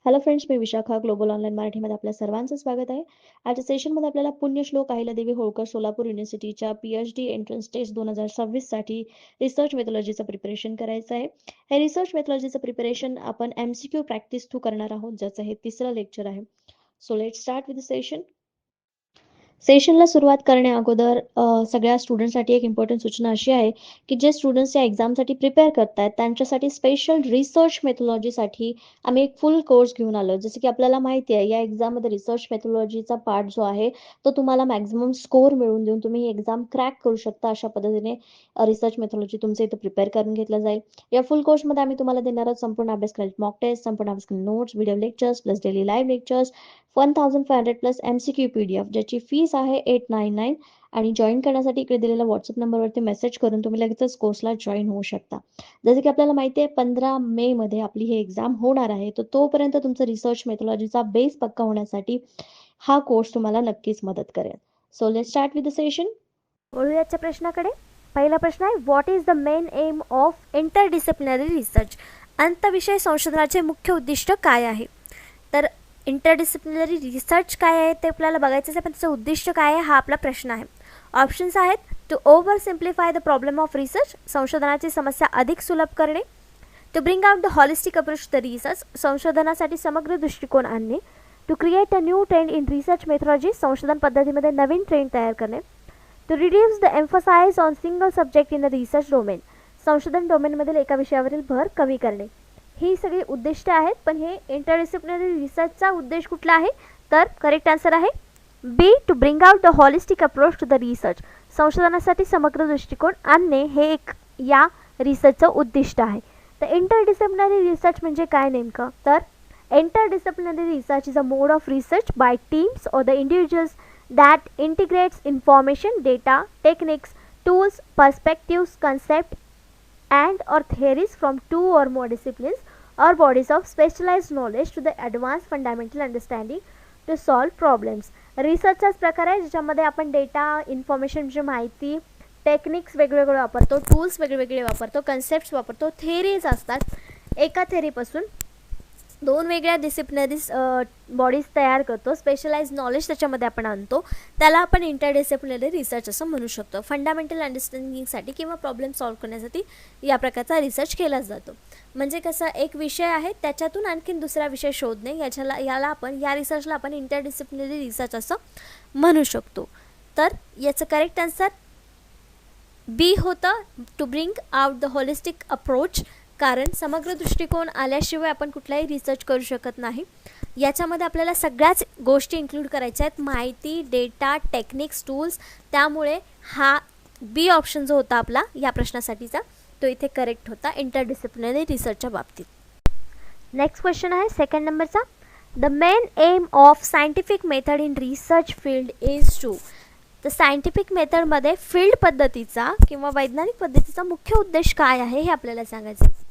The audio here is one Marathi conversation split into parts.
हॅलो फ्रेंड्स, मी विशाखा ग्लोबल ऑनलाईन मराठीमध्ये आपल्या सर्वांचं स्वागत आहे. आजच्या सेशनमध्ये आपल्याला पुण्यश्लोक अहिल्यादेवी होळकर सोलापूर युनिव्हर्सिटीच्या PhD एंट्रन्स टेस्ट 2026 साठी रिसर्च मेथॉलॉजीचं प्रिपरेशन करायचं आहे. हे रिसर्च मेथॉलॉजीचं प्रिपरेशन आपण MCQ प्रॅक्टिस थ्रू करणार आहोत, ज्याचं हे तिसरं लेक्चर आहे. So let start with the session. सेशनला सुरुवात करण्या अगोदर सगळ्या स्टुडंटसाठी एक इम्पॉर्टंट सूचना अशी आहे की जे स्टुडंट्स या एक्झामसाठी प्रिपेअर करतायत त्यांच्यासाठी स्पेशल रिसर्च मेथॉलॉजीसाठी आम्ही एक फुल कोर्स घेऊन आलो. जसं की आपल्याला माहिती आहे या एक्झाममध्ये रिसर्च मेथॉलॉजीचा पार्ट जो आहे तो तुम्हाला मॅक्झिमम स्कोर मिळवून देऊन तुम्ही ही एक्झाम क्रॅक करू शकता. अशा पद्धतीने रिसर्च मेथॉलॉजी तुमचं इथं प्रिपेअर करून घेतलं जाईल. या फुल कोर्समध्ये आम्ही तुम्हाला देणार आहोत संपूर्ण अभ्यासक्रम, मॉक टेस्ट, संपूर्ण अभ्यासक्रम notes, video lectures plus daily live lectures, 1500 plus MCQ PDF, ज्याची फीस आहे 899. आणि जॉईन करण्यासाठी इकडे दिलेल्या व्हॉट्सअप नंबरवरती मेसेज करून तुम्ही लगेचच कोर्सला जॉईन होऊ शकता. जसं की आपल्याला माहिती आहे 15 मे मध्ये आपली ही एक्झाम होणार आहे, तर तोपर्यंत तुमचं रिसर्च मेथॉलॉजीचा बेस पक्का होण्यासाठी हा कोर्स तुम्हाला नक्कीच मदत करेल. So let's start with the session. वळूयाच्या प्रश्नाकडे. पहिला प्रश्न आहे, what is the main aim of interdisciplinary research? अंतविषय संशोधनाचे मुख्य उद्दिष्ट काय आहे? तर इंटरडिसिप्लिनरी रिसर्च काय आहे ते आपल्याला बघायचं आहे, पण त्याचं उद्दिष्ट काय आहे हा आपला प्रश्न आहे. ऑप्शन्स आहेत, to over simplify the problem of research, संशोधनाची समस्या अधिक सुलभ करणे. To bring out the holistic approach the research, संशोधनासाठी समग्र दृष्टिकोन आणणे. To create a new trend in research methodology, संशोधन पद्धतीमध्ये नवीन ट्रेंड तयार करणे. To reduce the emphasize on single subject in the research domain, संशोधन डोमेनमधील एका विषयावरील भर कमी करणे. ही सगळी उद्दिष्ट आहेत, पण हे इंटरडिसिप्लिनरी रिसर्चचा उद्देश कुठला आहे? तर करेक्ट आन्सर आहे B, to bring out the holistic approach to the research, संशोधनासाठी समग्र दृष्टिकोन आणणे हे एक या रिसर्चचं उद्दिष्ट आहे. तर इंटरडिसिप्लिनरी रिसर्च म्हणजे काय नेमकं? तर interdisciplinary research is a mode of research by teams or the individuals that integrates information, data, techniques, tools, perspectives, concepts, and or theories from two or more disciplines or bodies of specialized knowledge to the advanced fundamental understanding to solve problems. रिसर्चचाच प्रकार आहे ज्याच्यामध्ये आपण डेटा, इन्फॉर्मेशन म्हणजे माहिती, टेक्निक्स वेगवेगळे वापरतो, टूल्स वेगवेगळे वापरतो, कन्सेप्ट्स वापरतो, थेरीज असतात. एका थेरीपासून दोन वेगळ्या डिसिप्लिनरीज बॉडीज तयार करतो, स्पेशलाइज नॉलेज त्याच्यामध्ये आपण आणतो, त्याला आपण इंटरडिसिप्लिनरी रिसर्च असं म्हणू शकतो. फंडामेंटल अंडरस्टँडिंगसाठी किंवा प्रॉब्लेम सॉल्व्ह करण्यासाठी या प्रकारचा रिसर्च केला जातो. म्हणजे कसं, एक विषय आहे त्याच्यातून आणखीन दुसरा विषय शोधणे, या रिसर्चला आपण इंटरडिसिप्लिनरी रिसर्च असं म्हणू शकतो. तर याचं करेक्ट आन्सर बी होतं, to bring out the holistic approach. कारण समग्र दृष्टिकोन आल्याशिवाय आपण कुठलाही रिसर्च करू शकत नाही. याच्यामध्ये आपल्याला सगळ्याच गोष्टी इन्क्लूड करायच्या आहेत, माहिती, डेटा, टेक्निक्स, टूल्स. त्यामुळे हा बी ऑप्शन जो होता आपला या प्रश्नासाठीचा तो इथे करेक्ट होता इंटरडिसिप्लिनरी रिसर्चच्या बाबतीत. नेक्स्ट क्वेश्चन आहे सेकंड नंबरचा, the main aim of scientific method in research field is to. तर सायंटिफिक मेथडमध्ये फील्ड पद्धतीचा किंवा वैज्ञानिक पद्धतीचा मुख्य उद्देश काय आहे हे आपल्याला सांगायचं आहे.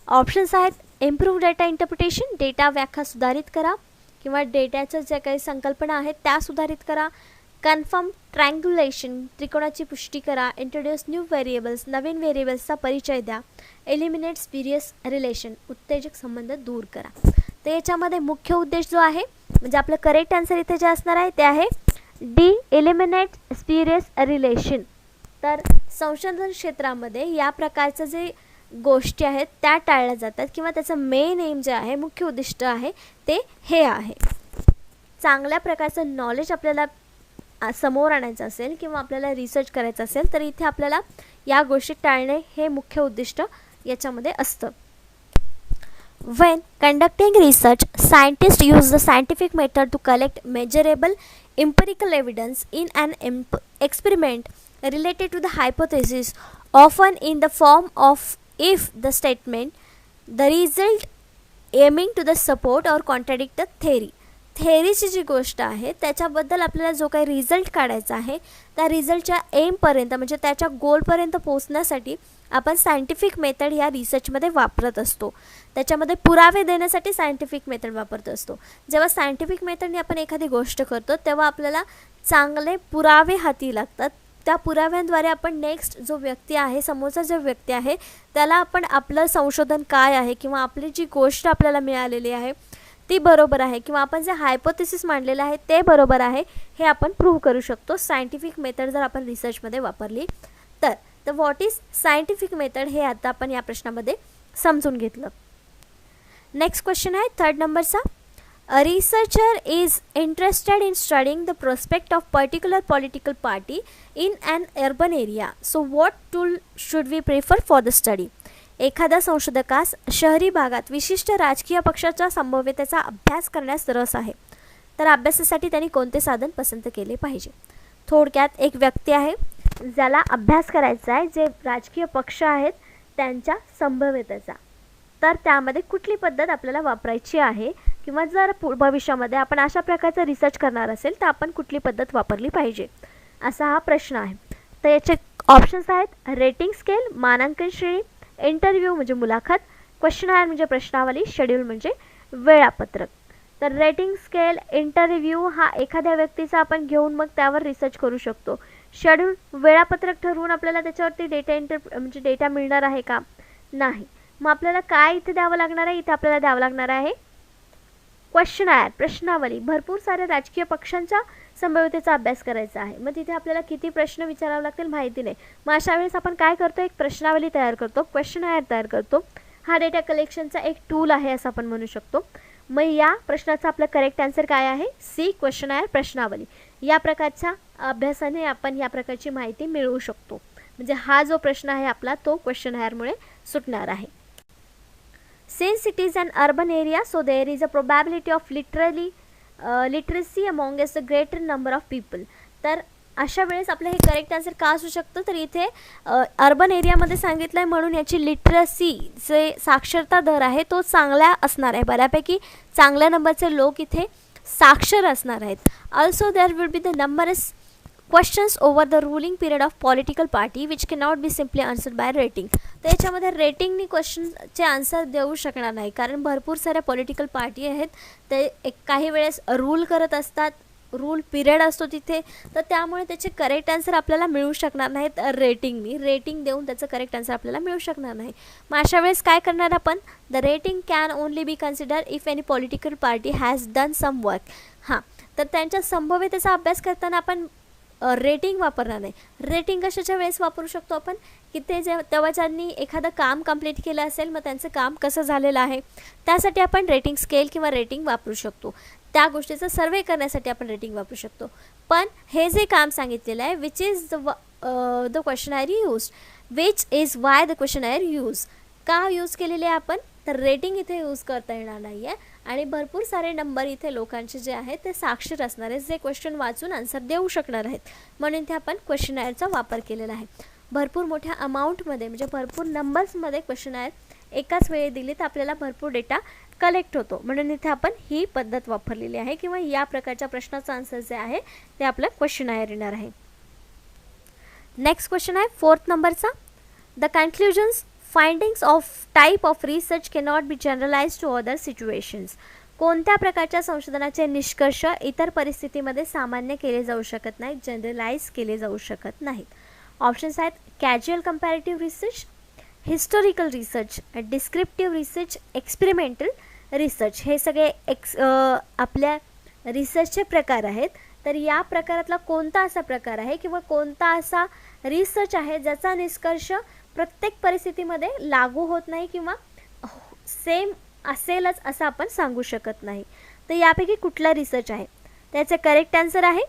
ऑप्शन्स आहेत, इम्प्रूव्ह डेटा इंटरप्रिटेशन, डेटा व्याख्या सुधारित करा किंवा डेटाच्या ज्या काही संकल्पना आहेत त्या सुधारित करा. कन्फर्म ट्रँग्युलेशन, त्रिकोणाची पुष्टी करा. इंट्रोड्यूस न्यू व्हेरिएबल्स, नवीन व्हेरिएबल्सचा परिचय द्या. एलिमिनेट स्पिरियस रिलेशन, उत्तेजक संबंध दूर करा. तर याच्यामध्ये मुख्य उद्देश जो आहे, म्हणजे आपलं करेक्ट आन्सर इथे जे असणार आहे ते आहे डी, एलिमिनेट स्पिरियस रिलेशन. तर संशोधन क्षेत्रामध्ये या प्रकारचं जे गोष्टी आहेत त्या टाळल्या जातात किंवा त्याचं मेन एम जे आहे, मुख्य उद्दिष्ट आहे ते हे आहे. चांगल्या प्रकारचं नॉलेज आपल्याला समोर आणायचं असेल किंवा आपल्याला रिसर्च करायचं असेल तर इथे आपल्याला या गोष्टी टाळणे हे मुख्य उद्दिष्ट याच्यामध्ये असतं. When conducting research, scientists use the scientific method to collect measurable empirical evidence in an experiment related to the hypothesis, often in the form of if the statement, the result aiming to the support or contradict the theory. थेअरीची जी गोष्ट आहे त्याच्याबद्दल आपल्याला जो काही रिझल्ट काढायचा आहे त्या रिझल्टच्या एमपर्यंत म्हणजे त्याच्या गोलपर्यंत पोहोचण्यासाठी आपण सायंटिफिक मेथड या रिसर्चमध्ये वापरत असतो. त्याच्यामध्ये पुरावे देण्यासाठी सायंटिफिक मेथड वापरत असतो. जेव्हा सायंटिफिक मेथडने आपण एखादी गोष्ट करतो तेव्हा आपल्याला चांगले पुरावे हाती लागतात. त्या पुराव्यांद्वारे आपण नेक्स्ट जो व्यक्ती आहे, समोरचा जो व्यक्ती आहे, त्याला आपण आपलं संशोधन काय आहे किंवा आपली जी गोष्ट आपल्याला मिळालेली आहे ती बरोबर आहे किंवा आपण जे हायपोथेसिस मांडलेलं आहे ते बरोबर आहे हे आपण प्रूव्ह करू शकतो सायंटिफिक मेथड जर आपण रिसर्चमध्ये वापरली तर. तर व्हॉट इज सायंटिफिक मेथड हे आता आपण या प्रश्नामध्ये समजून घेतलं. नेक्स्ट क्वेश्चन आहे 3rd नंबरचा. A researcher is interested in studying the prospect of particular political party in an urban area. So what tool should we prefer for the study? एखाद्या संशोधकास शहरी भागात विशिष्ट राजकीय पक्षाच्या संभाव्यतेचा अभ्यास करण्यास रस आहे तर अभ्यासासाठी त्यांनी कोणते साधन पसंत केले पाहिजे. थोडक्यात एक व्यक्ती आहे ज्याला अभ्यास करायचा आहे जे राजकीय पक्ष आहेत त्यांच्या संभाव्यतेचा, तर त्यामध्ये कुठली पद्धत आपल्याला वापरायची आहे किंवा जर भविष्यामध्ये आपण अशा प्रकारचा रिसर्च करणार असेल तर आपण कुठली पद्धत वापरली पाहिजे असा हा प्रश्न आहे. तर याचे ऑप्शन्स आहेत रेटिंग स्केल, मानांकन श्रेणी, इंटरव्ह्यू म्हणजे मुलाखत, क्वेश्चनायर म्हणजे प्रश्नावली, शेड्यूल म्हणजे वेळापत्रक. तर रेटिंग स्केल, इंटरव्ह्यू हा एखाद्या व्यक्तीचा आपण घेऊन मग त्यावर रिसर्च करू शकतो. शेड्यूल वेळापत्रक ठरवून आपल्याला त्याच्यावरती डेटा मिळणार आहे का, नाही. मग आपल्याला काय इथे द्यावं लागणार आहे, इथे आपल्याला द्यावं लागणार आहे क्वेश्चनायर प्रश्नावली. भरपूर साऱ्या राजकीय पक्षांच्या संभाव्यतेचा अभ्यास करायचा आहे, मग तिथे आपल्याला किती प्रश्न विचारावे लागतील माहिती नाही. मग अशा वेळेस आपण काय करतो, एक प्रश्नावली तयार करतो, क्वेश्चनायर तयार करतो. हा डेटा कलेक्शनचा एक टूल आहे असं आपण म्हणू शकतो. मग या प्रश्नाचा आपला करेक्ट आन्सर काय आहे, सी क्वेश्चनायर प्रश्नावली. या प्रकारच्या अभ्यासाने आपण या प्रकारची माहिती मिळवू शकतो. म्हणजे हा जो प्रश्न आहे आपला तो क्वेश्चनायरमुळे सुटणार आहे. Since it is an urban area, so there is a probability of literacy amongst a greater number of people. तर अशा वेळेस आपलं हे करेक्ट आन्सर का असू शकतं, तर इथे अर्बन एरियामध्ये सांगितलं आहे म्हणून याची लिटरसी जे साक्षरता दर आहे तो चांगला असणार आहे, बऱ्यापैकी चांगल्या नंबरचे लोक इथे साक्षर असणार आहेत. Also there will be the numbers questions over the ruling period of political party which cannot be simply answered by rating. तर याच्यामध्ये रेटिंगनी क्वेश्चनचे आन्सर देऊ शकणार नाही कारण भरपूर साऱ्या पॉलिटिकल पार्टी आहेत ते काही वेळेस रूल करत असतात, रूल पिरियड असतो तिथे, तर त्यामुळे त्याचे करेक्ट आन्सर आपल्याला मिळू शकणार नाहीत रेटिंगनी. रेटिंग देऊन त्याचं करेक्ट आन्सर आपल्याला मिळू शकणार नाही. मग अशा वेळेस काय करणार आपण, the rating can only be consider if any political party has done some work. हां, तर त्यांच्या संभाव्यतेचा अभ्यास करताना आपण रेटिंग वापरणार नाही. रेटिंग कशाच्या वेळेस वापरू शकतो आपण, की ते तेव्हा ज्यांनी एखादं काम कंप्लीट केलं असेल मग त्यांचं काम कसं झालेलं आहे त्यासाठी आपण रेटिंग स्केल किंवा रेटिंग वापरू शकतो. त्या गोष्टीचा सर्वे करण्यासाठी आपण रेटिंग वापरू शकतो. पण हे जे काम सांगितलेलं आहे which is the questionnaire use, which is why the questionnaire use, का यूज केलेले आहे आपण, तर रेटिंग इथे यूज करता येणार नाही आहे आणि भरपूर सारे नंबर इथे लोकांचे जे आहेत ते साक्षर असणार आहेत जे क्वेश्चन वाचून आन्सर देऊ शकणार आहेत, म्हणून इथे आपण क्वेश्चनायरचा वापर केलेला आहे. भरपूर मोठ्या अमाऊंटमध्ये म्हणजे भरपूर नंबर्समध्ये क्वेश्चनायर एकाच वेळी दिली तर आपल्याला भरपूर डेटा कलेक्ट होतो, म्हणून इथे आपण ही पद्धत वापरलेली आहे किंवा या प्रकारच्या प्रश्नाचा आन्सर जे आहे ते आपलं क्वेश्चनायर येणार आहे. नेक्स्ट क्वेश्चन आहे 4th नंबरचा. The conclusions findings of type of research cannot be generalize to other situations. कोणत्या प्रकारच्या संशोधनाचे निष्कर्ष इतर परिस्थितीमध्ये सामान्य केले जाऊ शकत नाहीत, जनरलाइज केले जाऊ शकत नाहीत. ऑप्शन्स आहेत casual comparative research, historical research, descriptive research, experimental research. हे सगळे आपल्या रिसर्चचे प्रकार आहेत. तर या प्रकारातला कोणता असा प्रकार आहे किंवा कोणता असा रिसर्च आहे ज्याचा निष्कर्ष प्रत्येक परिस्थितीमध्ये लागू होत नाही किंवा सेम असेलच असं आपण सांगू शकत नाही. तर यापैकी कुठला रिसर्च आहे, त्याचे करेक्ट आन्सर आहे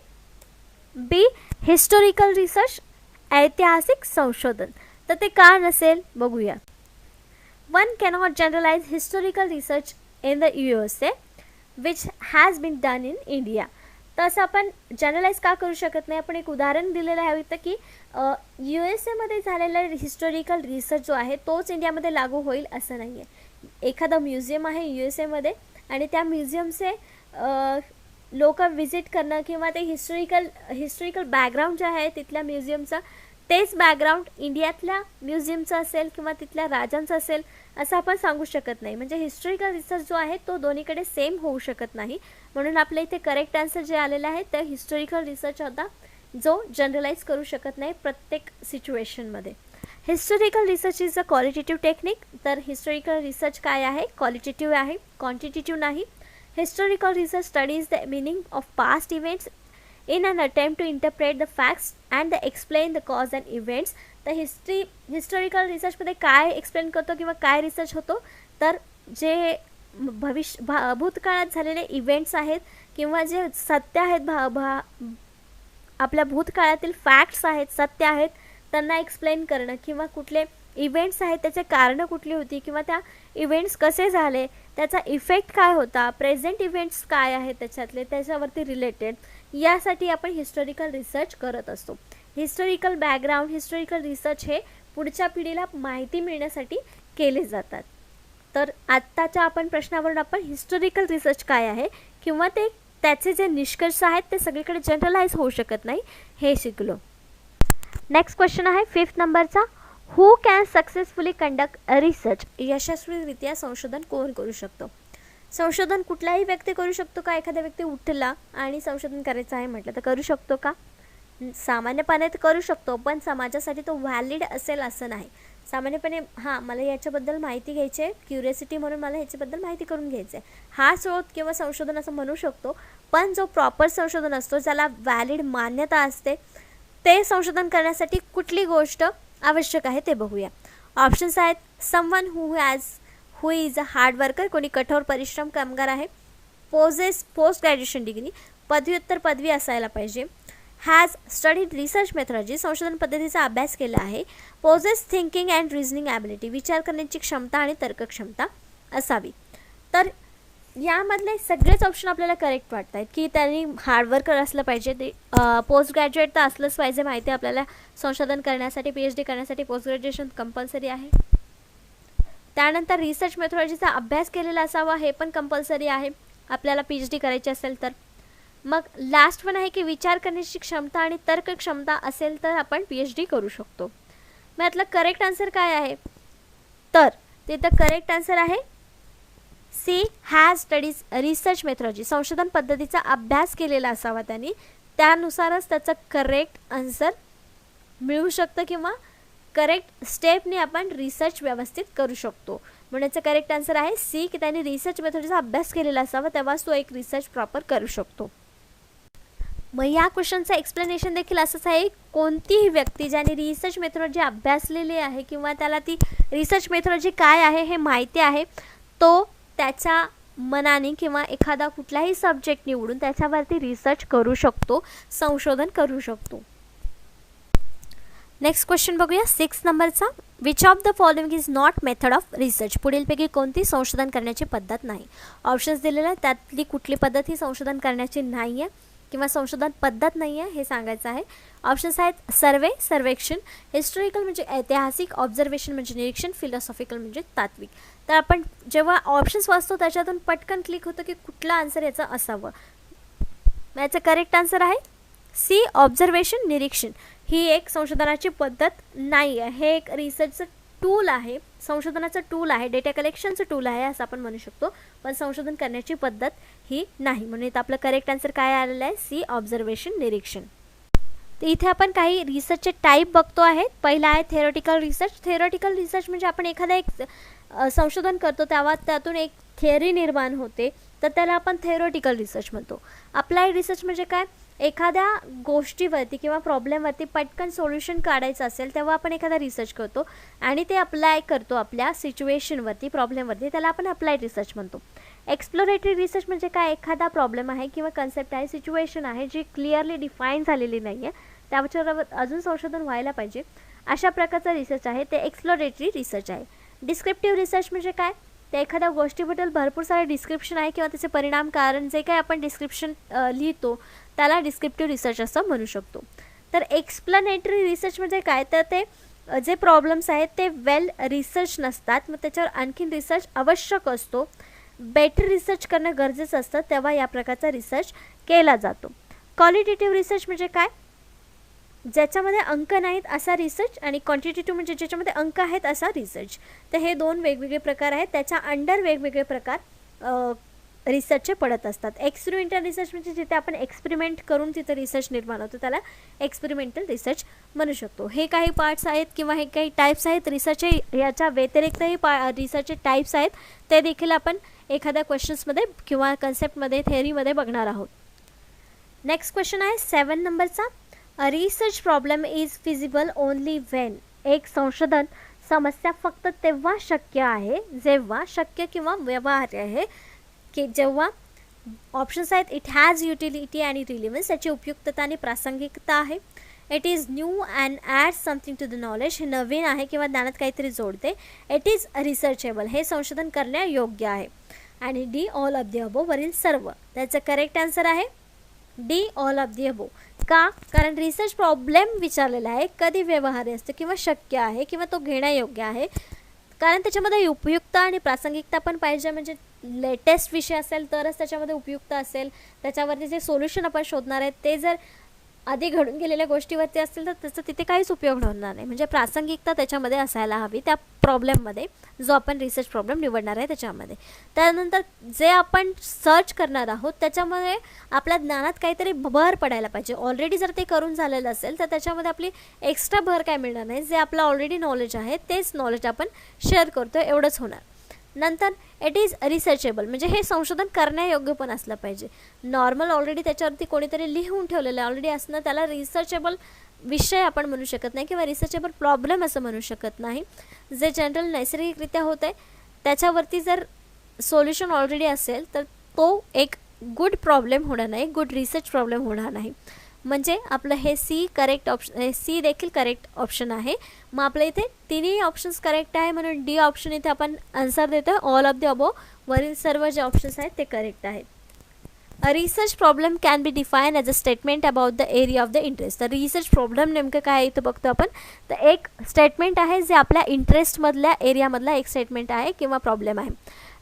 बी हिस्टोरिकल रिसर्च, ऐतिहासिक संशोधन. तर ते का नसेल बघूया. One cannot generalize historical research in the USA which has been done in India. तर असं आपण जनरलाइज का करू शकत नाही, आपण एक उदाहरण दिलेलं आहे इथं की USA झालेला हिस्टोरिकल रिसर्च जो आहे तोच इंडियामध्ये लागू होईल असं नाही आहे. एखादं म्युझियम आहे USA आणि त्या म्युझियमचे लोक व्हिजिट करणं किंवा ते हिस्टोरिकल बॅकग्राऊंड जे आहे तिथल्या म्युझियमचं तेच बॅकग्राऊंड इंडियातल्या म्युझियमचं असेल किंवा तिथल्या राजांचं असेल असं आपण सांगू शकत नाही. म्हणजे हिस्टोरिकल रिसर्च जो आहे तो दोन्हीकडे सेम होऊ शकत नाही, म्हणून आपल्या इथे करेक्ट आन्सर जे आलेलं आहे ते हिस्टोरिकल रिसर्च होता जो जनरलाइज करू शकत नाही प्रत्येक सिच्युएशनमध्ये. Historical research is a qualitative technique. तर हिस्टोरिकल रिसर्च काय आहे, क्वालिटेटिव्ह आहे, क्वांटिटेटिव्ह नाही. Historical research studies the meaning of past events in an attempt to interpret the facts and explain the cause and events. तर हिस्टोरिकल रिसर्चमध्ये काय एक्सप्लेन करतो किंवा काय रिसर्च होतो, तर जे भूतकाळात झालेले इव्हेंट्स आहेत किंवा जे सत्य आहेत, आपल्या भूतकाळातील फॅक्ट्स आहेत, सत्य आहेत, त्यांना एक्सप्लेन करणं किंवा कुठले इव्हेंट्स आहेत त्याचे कारणं कुठली होती किंवा त्या इव्हेंट्स कसे झाले, त्याचा इफेक्ट काय होता, प्रेझेंट इव्हेंट्स काय आहेत त्याच्यातले, त्याच्यावरती रिलेटेड, यासाठी आपण हिस्टोरिकल रिसर्च करत असतो. हिस्टोरिकल बॅकग्राऊंड, हिस्टोरिकल रिसर्च हे पुढच्या पिढीला माहिती मिळण्यासाठी केले जातात. तर आत्ताच्या आपण प्रश्नावरून आपण हिस्टोरिकल रिसर्च काय आहे किंवा त्याचे जे निष्कर्ष आहेत ते सगळीकडे जनरलाइज होऊ शकत नाही हे शिकलो. नेक्स्ट क्वेश्चन आहे 5th नंबरचा, who can successfully conduct research. यशस्वीरित्या संशोधन कोण करू शकतो. संशोधन कुठलाही व्यक्ती करू शकतो का. एखादा व्यक्ती उठला आणि संशोधन करायचं आहे म्हटलं तर करू शकतो का. सामान्यपणे तर करू शकतो, पण समाजासाठी तो व्हॅलिड असेल असं नाही. सामान्यपणे मला याच्याबद्दल माहिती घ्यायची आहे, क्युरियोसिटी म्हणून मला ह्याच्याबद्दल माहिती करून घ्यायचं आहे, हा शोध किंवा संशोधन असं म्हणू शकतो. पण जो प्रॉपर संशोधन असतो, ज्याला व्हॅलिड मान्यता असते, ते संशोधन करण्यासाठी कुठली गोष्ट आवश्यक आहे ते बघूया. ऑप्शन्स आहेत, someone who is a hard worker, कोणी कठोर परिश्रम कामगार आहे, पोस्ट ग्रॅज्युएशन डिग्री, पदव्युत्तर पदवी असायला पाहिजे, हॅज स्टडीड रिसर्च मेथॉलॉजी, संशोधन पद्धतीचा अभ्यास केला आहे, possess thinking and reasoning ability, विचार करण्याची क्षमता आणि तर्कक्षमता असावी. तर यामधले सगळेच ऑप्शन आपल्याला करेक्ट वाटत आहेत की त्यांनी हार्डवर्कर असलं पाहिजे, ते पोस्ट ग्रॅज्युएट तर असलंच पाहिजे. माहिती आपल्याला संशोधन करण्यासाठी, PhD करण्यासाठी पोस्ट ग्रॅज्युएशन कंपल्सरी आहे. त्यानंतर रिसर्च मेथॉलॉजीचा अभ्यास केलेला असावा, हे पण कंपल्सरी आहे आपल्याला PhD करायची असेल तर. मग लास्ट पण आहे की विचार करण्याची क्षमता आणि तर्क क्षमता असेल तर आपण PhD करू शकतो. मग यातलं करेक्ट आन्सर काय आहे, तर तिथं करेक्ट आन्सर आहे C, has studies research methodology, संशोधन पद्धतीचा अभ्यास केलेला असावा त्यांनी, त्यानुसारच त्याचं करेक्ट आन्सर मिळू शकतं किंवा करेक्ट स्टेपने आपण रिसर्च व्यवस्थित करू शकतो. म्हणून याचं करेक्ट आन्सर आहे सी, की त्यांनी रिसर्च मेथॉडचा अभ्यास केलेला असावा, तेव्हाच तो एक रिसर्च प्रॉपर करू शकतो. मग या क्वेश्चनचं एक्सप्लेनेशन देखील असंच आहे, कोणतीही व्यक्ती ज्याने रिसर्च मेथॉलॉजी अभ्यासलेली आहे किंवा त्याला ती रिसर्च मेथॉलॉजी काय आहे हे माहिती आहे, तो त्याच्या मनाने किंवा एखादा कुठलाही सब्जेक्ट निवडून त्याच्यावरती रिसर्च करू शकतो, संशोधन करू शकतो. नेक्स्ट क्वेश्चन बघूया 6 नंबरचा, which of the following is not method of research, पुढीलपैकी कोणती संशोधन करण्याची पद्धत नाही. ऑप्शन्स दिलेले आहेत, त्यातली कुठली पद्धत ही संशोधन करण्याची नाही आहे किंवा संशोधन पद्धत नाही आहे हे सांगायचं आहे. ऑप्शन्स आहेत सर्वेक्षण, हिस्टॉरिकल म्हणजे ऐतिहासिक, ऑब्झर्वेशन म्हणजे निरीक्षण, फिलॉसॉफिकल म्हणजे तात्विक. तर आपण जेव्हा ऑप्शन्स वाचतो त्याच्यातून पटकन क्लिक होतं की कुठला आन्सर याचा असावं. याचं करेक्ट आन्सर आहे सी, ऑब्झर्वेशन, निरीक्षण. ही एक संशोधनाची पद्धत नाही आहे, हे एक रिसर्चचं टूल आहे, संशोधनाचं टूल आहे, डेटा कलेक्शनचं टूल आहे असं आपण म्हणू शकतो, पण संशोधन करण्याची पद्धत ही नाही. म्हणून इथं आपलं करेक्ट आन्सर काय आलेलं आहे सी, ऑब्झर्वेशन, निरीक्षण. तर इथे आपण काही रिसर्चचे टाईप बघतो आहे. पहिला आहे थेरोटिकल रिसर्च. थेरोटिकल रिसर्च म्हणजे आपण एखादा एक संशोधन करतो तेव्हा त्यातून एक थिअरी निर्माण होते, तर त्याला आपण थेरोटिकल रिसर्च म्हणतो. अप्लाइड रिसर्च म्हणजे काय, एखाद्या गोष्टीवरती किंवा प्रॉब्लेमवरती पटकन सोल्युशन काढायचं असेल तेव्हा आपण एखादा रिसर्च करतो आणि ते अप्लाय करतो आपल्या सिच्युएशनवरती, प्रॉब्लेमवरती, त्याला आपण अप्लाइड रिसर्च म्हणतो. एक्सप्लोरेटरी रिसर्च म्हणजे काय, एखादा प्रॉब्लेम आहे किंवा कन्सेप्ट आहे, सिच्युएशन आहे जी क्लिअरली डिफाईन झालेली नाही आहे, त्याच्यावर अजून संशोधन व्हायला पाहिजे, अशा प्रकारचा रिसर्च आहे, ते एक्सप्लोरेटरी रिसर्च आहे. डिस्क्रिप्टिव्ह रिसर्च म्हणजे काय, त्या एखाद्या गोष्टीबद्दल भरपूर सारे डिस्क्रिप्शन आहे किंवा त्याचे परिणाम, कारण जे काही आपण डिस्क्रिप्शन लिहितो त्याला डिस्क्रिप्टिव्ह रिसर्च असं म्हणू शकतो. तर एक्सप्लेनेटरी रिसर्च म्हणजे काय, तर ते जे प्रॉब्लेम्स आहेत ते वेल रिसर्च नसतात, मग त्याच्यावर आणखीन रिसर्च आवश्यक असतो, बेटर रिसर्च करणं गरजेचं असतं, तेव्हा या प्रकारचा रिसर्च केला जातो. क्वालिटेटिव्ह रिसर्च म्हणजे काय, ज्याच्यामध्ये अंक नाहीत असा रिसर्च, आणि क्वांटिटेटिव्ह म्हणजे ज्याच्यामध्ये अंक आहेत असा रिसर्च. तर हे दोन वेगवेगळे प्रकार आहेत, त्याच्या अंडर वेगवेगळे प्रकार रिसर्चचे पडत असतात. एक्सपेरिमेंटल रिसर्च म्हणजे जिथे आपण एक्सपेरिमेंट करून तिथे रिसर्च निर्माण होतो त्याला एक्सपेरिमेंटल रिसर्च म्हणू शकतो. हे काही पार्ट्स आहेत किंवा हे काही टाईप्स आहेत रिसर्चचे, याच्या व्यतिरिक्तही रिसर्चचे टाईप्स आहेत, ते देखील आपण एखाद्या क्वेश्चन्समध्ये किंवा कन्सेप्टमध्ये थेअरीमध्ये बघणार आहोत. नेक्स्ट क्वेश्चन आहे 7 नंबरचा. A research problem is feasible only when. एक संशोधन समस्या फक्त तेव्हा शक्य आहे जेव्हा शक्य किंवा व्यवहार्य आहे की जेव्हा ऑप्शन्स आहेत इट हॅज युटिलिटी आणि रिलिव्हन्स, त्याची उपयुक्तता आणि प्रासंगिकता आहे. It is new and add something to the knowledge, हे नवीन आहे किंवा ज्ञानात काहीतरी जोडते. इट इज रिसर्चेबल, हे संशोधन करण्यायोग्य आहे. आणि D all of the above वरील सर्व. त्याचं करेक्ट आन्सर आहे D all of the above. का? कारण रिसर्च प्रॉब्लेम विचारलेला आहे, कधी व्यवहार्य असतं किंवा शक्य आहे किंवा तो घेण्यायोग्य आहे, कारण त्याच्यामध्ये उपयुक्तता आणि प्रासंगिकता पण पाहिजे. म्हणजे लेटेस्ट विषय असेल तरच त्याच्यामध्ये उपयुक्त असेल. त्याच्यावरती जे सोल्युशन आपण शोधणार आहे ते जर आधी घडून गेलेल्या गोष्टीवरती असतील तर त्याचा तिथे काहीच उपयोग होणार नाही. म्हणजे प्रासंगिकता त्याच्यामध्ये असायला हवी त्या प्रॉब्लेममध्ये, जो आपण रिसर्च प्रॉब्लेम निवडणार आहे त्याच्यामध्ये. त्यानंतर जे आपण सर्च करणार आहोत त्याच्यामध्ये आपल्या ज्ञानात काहीतरी भर पडायला पाहिजे. ऑलरेडी जर ते करून झालेलं असेल तर त्याच्यामध्ये आपली एक्स्ट्रा भर काय मिळणार नाही. जे आपलं ऑलरेडी नॉलेज आहे तेच नॉलेज आपण शेअर करतो, एवढंच होणार. नंतर इट इज रिसर्चेबल, म्हणजे हे संशोधन करण्यायोग्य पण असलं पाहिजे. नॉर्मल ऑलरेडी त्याच्यावरती कोणीतरी लिहून ठेवलेलं ऑलरेडी असणं त्याला रिसर्चेबल विषय आपण म्हणू शकत नाही किंवा रिसर्चेबल प्रॉब्लेम असं म्हणू शकत नाही. जे जनरल नैसर्गिकरित्या होतं आहे त्याच्यावरती जर सोल्युशन ऑलरेडी असेल तर तो एक गुड प्रॉब्लेम होणार नाही, गुड रिसर्च प्रॉब्लेम होणार नाही. म्हणजे आपलं हे सी करेक्ट ऑप्शन, हे सी देखील करेक्ट ऑप्शन आहे. मग आपल्या इथे तिन्ही ऑप्शन्स करेक्ट आहे म्हणून डी ऑप्शन इथे आपण आन्सर देतो. ऑल ऑफ द अबो वरील सर्व जे ऑप्शन्स आहेत ते करेक्ट आहेत. A research problem can be define as a statement about the area of the interest. तर रिसर्च प्रॉब्लेम नेमकं काय आहे इथं बघतो आपण. तर एक स्टेटमेंट आहे जे आपल्या इंटरेस्टमधल्या एरियामधला एक स्टेटमेंट आहे किंवा प्रॉब्लेम आहे.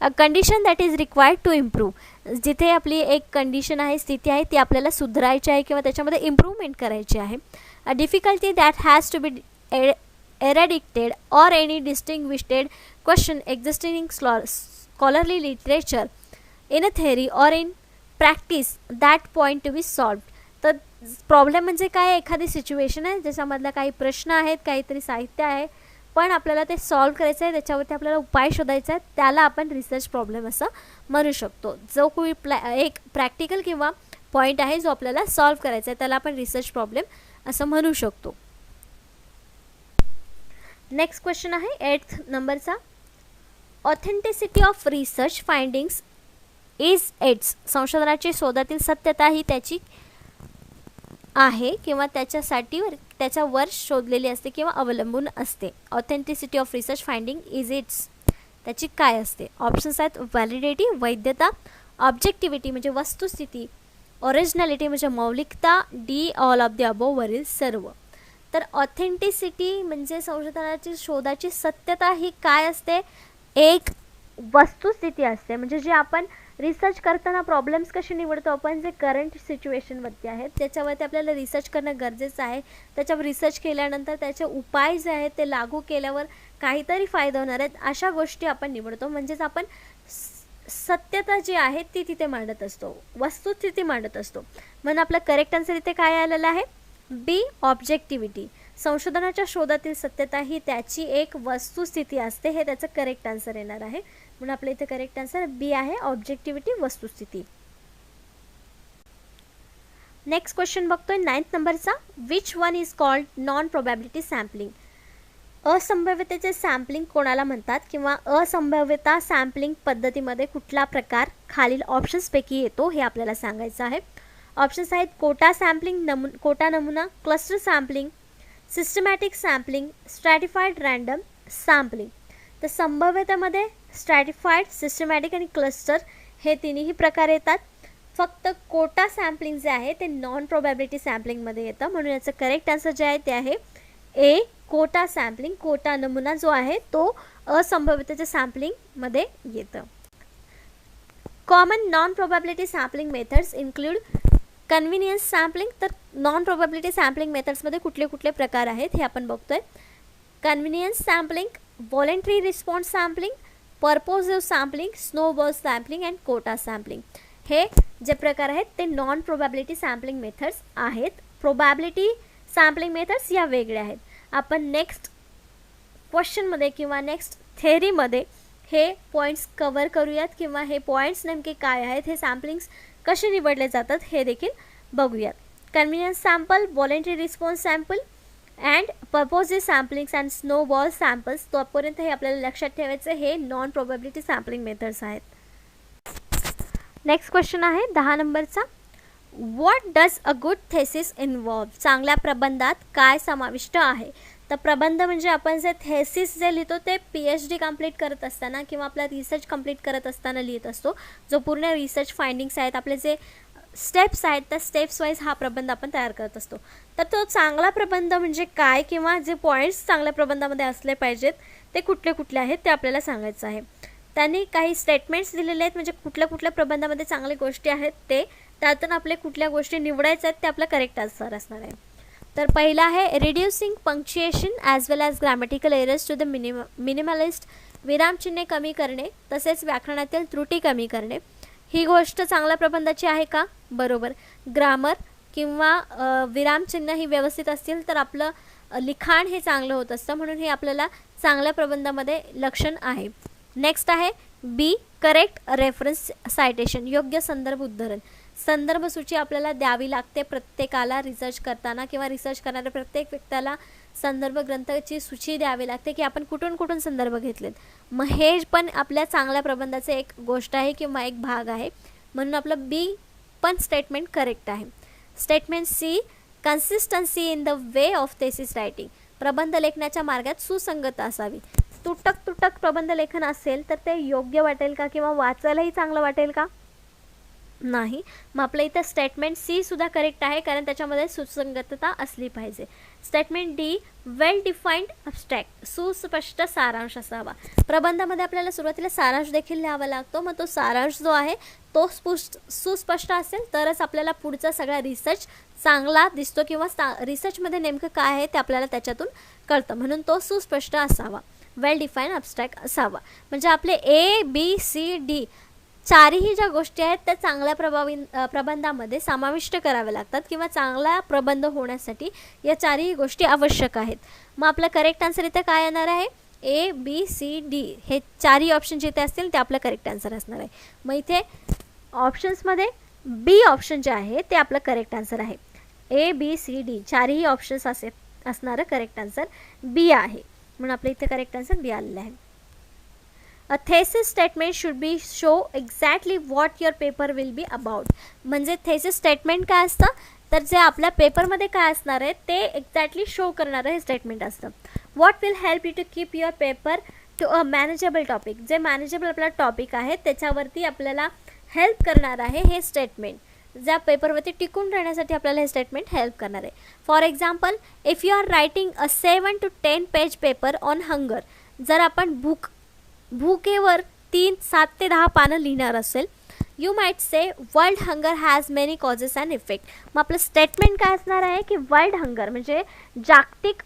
A condition that is required to improve, जिथे आपली एक कंडिशन आहे, स्थिती आहे, ती आपल्याला सुधारायची आहे किंवा त्याच्यामध्ये इम्प्रूव्हमेंट करायची आहे. A difficulty that has to be eradicated or any distinguished question existing in scholarly literature in a theory or in practice that point to be solved. तर प्रॉब्लेम म्हणजे काय, एखादी सिच्युएशन आहे ज्याच्यामधला काही प्रश्न आहेत, काहीतरी साहित्य आहे पण आपल्याला ते सॉल्व करायचं आहे, त्याच्यावरती आपल्याला उपाय शोधायचा आहे, त्याला आपण रिसर्च प्रॉब्लेम असं म्हणू शकतो. जो कोणी एक प्रॅक्टिकल किंवा पॉईंट आहे जो आपल्याला सॉल्व करायचा आहे त्याला आपण रिसर्च प्रॉब्लेम असं म्हणू शकतो. नेक्स्ट क्वेश्चन आहे 8th नंबरचा. Authenticity of research findings is it's. संशोधनाची शोधातील सत्यता ही त्याची आहे किंवा त्याच्यावर शोधलेली असते किंवा अवलंबून असते. Authenticity of research finding is it's त्याची काय असते. ऑप्शन्स आहेत व्हॅलिडिटी वैधता, ऑब्जेक्टिव्हिटी म्हणजे वस्तुस्थिती, ओरिजिनॅलिटी म्हणजे मौलिकता, D all of the above वरील सर्व. तर ऑथेंटिसिटी म्हणजे संशोधनाची शोधाची सत्यता ही काय असते, एक वस्तुस्थिती असते. म्हणजे जे आपण रिसर्च करताना प्रॉब्लेम्स कसे निवडतो आपण, जे करंट सिच्युएशनवरती आहेत त्याच्यावरती आपल्याला रिसर्च करणं गरजेचं आहे. त्याच्यावर रिसर्च केल्यानंतर त्याचे उपाय जे आहेत ते लागू केल्यावर काहीतरी फायदा होणार आहेत अशा गोष्टी आपण निवडतो. म्हणजेच आपण सत्यता जी आहे ती तिथे मांडत असतो, वस्तुस्थिती मांडत असतो. म्हणून आपलं करेक्ट आन्सर इथे काय आलेलं आहे, बी ऑब्जेक्टिव्हिटी. संशोधनाच्या शोधातील सत्यता ही त्याची एक वस्तुस्थिती असते, हे त्याचं करेक्ट आन्सर येणार आहे. म्हणून आपल्या इथे करेक्ट आन्सर बी आहे, ऑब्जेक्टिव्हिटी वस्तुस्थिती. नेक्स्ट क्वेश्चन बघतोय 9th नंबरचा. Which one is called non probability sampling. असंभाव्यतेचे सॅम्पलिंग कोणाला म्हणतात किंवा असंभाव्यता सॅम्पलिंग पद्धतीमध्ये कुठला प्रकार खालील ऑप्शन्सपैकी येतो हे आपल्याला सांगायचं आहे. ऑप्शन्स आहेत कोटा सॅम्पलिंग, कोटा नमुना, cluster sampling, systematic sampling, स्ट्रॅटिफाईड random sampling. तर संभाव्यतेमध्ये स्ट्रॅटिफाईड, सिस्टमॅटिक आणि क्लस्टर हे तिन्ही प्रकार येतात. फक्त कोटा सॅम्पलिंग जे आहे ते नॉन प्रोबॅबिलिटी सॅम्पलिंगमध्ये येतं. म्हणून याचं करेक्ट आन्सर जे आहे ते आहे ए कोटा सॅम्पलिंग. कोटा नमुना जो आहे तो असंभाव्यतेच्या सॅम्पलिंगमध्ये येतं. Common non probability sampling methods include convenience sampling. तर नॉन प्रोबॅबिलिटी सॅम्पलिंग मेथड्समध्ये कुठले कुठले प्रकार आहेत हे आपण बघतोय. Convenience sampling, voluntary response sampling, purposive sampling, snowball sampling and quota sampling. हे जे प्रकार आहेत ते नॉन प्रोबॅबिलिटी सॅम्पलिंग मेथड्स आहेत. प्रोबॅबिलिटी सॅम्पलिंग मेथड्स या वेगळ्या आहेत. आपण नेक्स्ट क्वेश्चनमध्ये किंवा नेक्स्ट थेअरीमध्ये हे पॉईंट्स कवर करूयात किंवा हे पॉईंट्स नेमके काय आहेत, हे सॅम्पलिंग्स कसे निवडले जातात हे देखील बघूयात. Convenience sample, voluntary response sample and purposive samplings and snowball samples. तोपर्यंत हे आपल्याला लक्षात ठेवायचं, हे नॉन प्रोबॅबिलिटी सॅम्पलिंग मेथड्स आहेत. नेक्स्ट क्वेश्चन आहे 10 नंबरचा. What does a good thesis involve. चांगल्या प्रबंधात काय समाविष्ट आहे. तर प्रबंध म्हणजे आपण जे थेसिस जे लिहितो ते PhD कंप्लीट करत असताना किंवा आपला रिसर्च कंप्लीट करत असताना लिहित असतो. जो पूर्ण रिसर्च फाइंडिंग्स आहेत, आपले जे स्टेप्स आहेत, त्या स्टेप्स वाईज हा प्रबंध आपण तयार करत असतो. तर तो चांगला प्रबंध म्हणजे काय किंवा जे पॉईंट्स चांगल्या प्रबंधामध्ये असले पाहिजेत ते कुठले कुठले आहेत ते आपल्याला सांगायचं आहे. त्यांनी काही स्टेटमेंट्स दिलेले आहेत, म्हणजे कुठल्या कुठल्या प्रबंधामध्ये चांगल्या गोष्टी आहेत ते, त्यातून आपले कुठल्या गोष्टी निवडायच्या आहेत ते आपलं करेक्ट आन्सर असणार आहे. तर पहिला आहे reducing punctuation as well as grammatical errors to the minimalist. विरामचिन्हे कमी करणे तसेच व्याकरणातील त्रुटी कमी करणे. ही गोष्ट चांगल्या प्रबंधाची आहे का? बरोबर. ग्रामर किंवा विरामचिन्ह ही व्यवस्थित असतील तर आपलं लिखाण हे चांगलं होत असतं, म्हणून हे आपल्याला चांगल्या प्रबंधामध्ये लक्षण आहे. नेक्स्ट आहे बी, करेक्ट रेफरन्स सायटेशन. योग्य संदर्भ उद्धरण. संदर्भ सूची आपल्याला द्यावी लागते प्रत्येकाला रिसर्च करताना किंवा रिसर्च करणाऱ्या प्रत्येक व्यक्तीला संदर्भ ग्रंथाची सूची द्यावी लागते की आपण कुठून कुठून संदर्भ घेतलेत. मग हे पण आपल्या चांगल्या प्रबंधाचे एक गोष्ट आहे किंवा एक भाग आहे, म्हणून आपलं बी पण स्टेटमेंट करेक्ट आहे. Statement C, consistency in the way of thesis writing. प्रबंध लेखनाच्या मार्गात सुसंगत असावी. तुटक प्रबंध लेखन असेल तर ते योग्य वाटेल का किंवा वाचायलाही चांगलं वाटेल का? नाही. मग आपल्या इथं स्टेटमेंट सी सुद्धा करेक्ट आहे, कारण त्याच्यामध्ये सुसंगतता असली पाहिजे. स्टेटमेंट डी, वेल डिफाईन्ड अब्स्ट्रॅक्ट. सुस्पष्ट सारांश असावा. प्रबंधामध्ये आपल्याला सुरुवातीला सारांश देखील लिहावा लागतो. मग तो सारांश जो आहे तो सुस्पष्ट असेल तरच आपल्याला पुढचा सगळा रिसर्च चांगला दिसतो किंवा रिसर्चमध्ये नेमकं काय आहे ते आपल्याला त्याच्यातून कळतं, म्हणून तो सुस्पष्ट असावा. वेल डिफाईन्ड अब्स्ट्रॅक्ट असावा. म्हणजे आपले ABCD चारही ज्या गोष्टी आहेत त्या चांगल्या प्रबंधामध्ये समाविष्ट कराव्या लागतात किंवा चांगला प्रबंध होण्यासाठी या चारही गोष्टी आवश्यक आहेत. मग आपलं करेक्ट आन्सर इथे काय येणार आहे? ABCD हे चारही ऑप्शन जिथे असतील ते आपलं करेक्ट आन्सर असणार आहे. मग इथे ऑप्शन्समध्ये बी ऑप्शन जे आहे ते आपलं करेक्ट आन्सर आहे. ABCD चारही ऑप्शन्स असणारं करेक्ट आन्सर बी आहे, म्हणून आपलं इथे करेक्ट आन्सर बी आलेलं आहे. A thesis statement should be show exactly what your paper will be about. म्हणजे थेसिस स्टेटमेंट काय असतं, तर जे आपल्या पेपरमध्ये काय असणार आहे ते एक्झॅक्टली शो करणारं हे स्टेटमेंट असतं. What will help you to keep your paper to a manageable topic. जे मॅनेजेबल आपला टॉपिक आहे त्याच्यावरती आपल्याला हेल्प करणार आहे हे स्टेटमेंट. ज्या पेपरवरती टिकून राहण्यासाठी आपल्याला हे स्टेटमेंट हेल्प करणार आहे. For example, if you are writing a 7 to 10 page paper on hunger. जर आपण भूकेवर 7 ते 10 पानं लिहिणार असेल, you might say world hunger has many causes and effect. मग आपलं स्टेटमेंट काय असणार आहे की वर्ल्ड हंगर म्हणजे जागतिक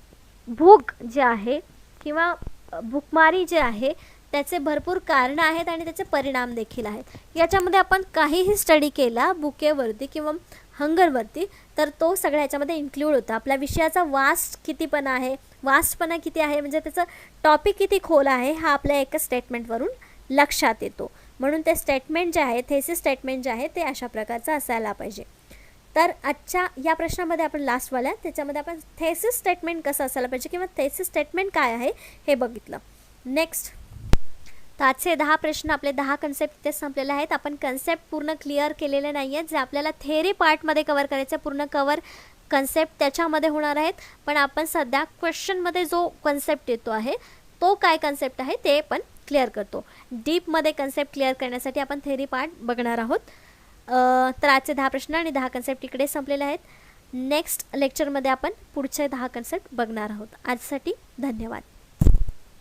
भूक जे आहे किंवा भूकमारी जे आहे त्याचे भरपूर कारणं आहेत आणि त्याचे परिणाम देखील आहेत. याच्यामध्ये आपण काहीही स्टडी केला भुकेवरती किंवा हंगरवरती तर तो सगळ्या याच्यामध्ये इन्क्लूड होता. आपल्या विषयाचा वास्टपणा किती आहे म्हणजे त्याचं टॉपिक किती खोल आहे हा आपल्या एका स्टेटमेंटवरून लक्षात येतो. म्हणून ते स्टेटमेंट जे आहे, थेसिस स्टेटमेंट जे आहे ते अशा प्रकारचं असायला पाहिजे. तर आजच्या या प्रश्नामध्ये आपण लास्टवाल्या त्याच्यामध्ये आपण थेसिस स्टेटमेंट कसं असायला पाहिजे किंवा थेसिस स्टेटमेंट काय आहे हे बघितलं. नेक्स्ट, तर आजचे 10 प्रश्न, आपले 10 कन्सेप्ट इथे संपलेले आहेत. आपण कन्सेप्ट पूर्ण क्लिअर केलेले नाही आहेत, जे आपल्याला थेअरी पार्टमध्ये कवर करायचं पूर्ण कन्सेप्ट त्याच्यामध्ये होणार आहेत. पण आपण सध्या क्वेश्चनमध्ये जो कन्सेप्ट येतो आहे तो काय कन्सेप्ट आहे ते पण क्लिअर करतो. डीपमध्ये कन्सेप्ट क्लिअर करण्यासाठी आपण थेअरी पार्ट बघणार आहोत. तर आजचे 10 प्रश्न आणि 10 कन्सेप्ट इकडे संपलेले आहेत. नेक्स्ट लेक्चरमध्ये आपण पुढचे 10 कन्सेप्ट बघणार आहोत. आजसाठी धन्यवाद.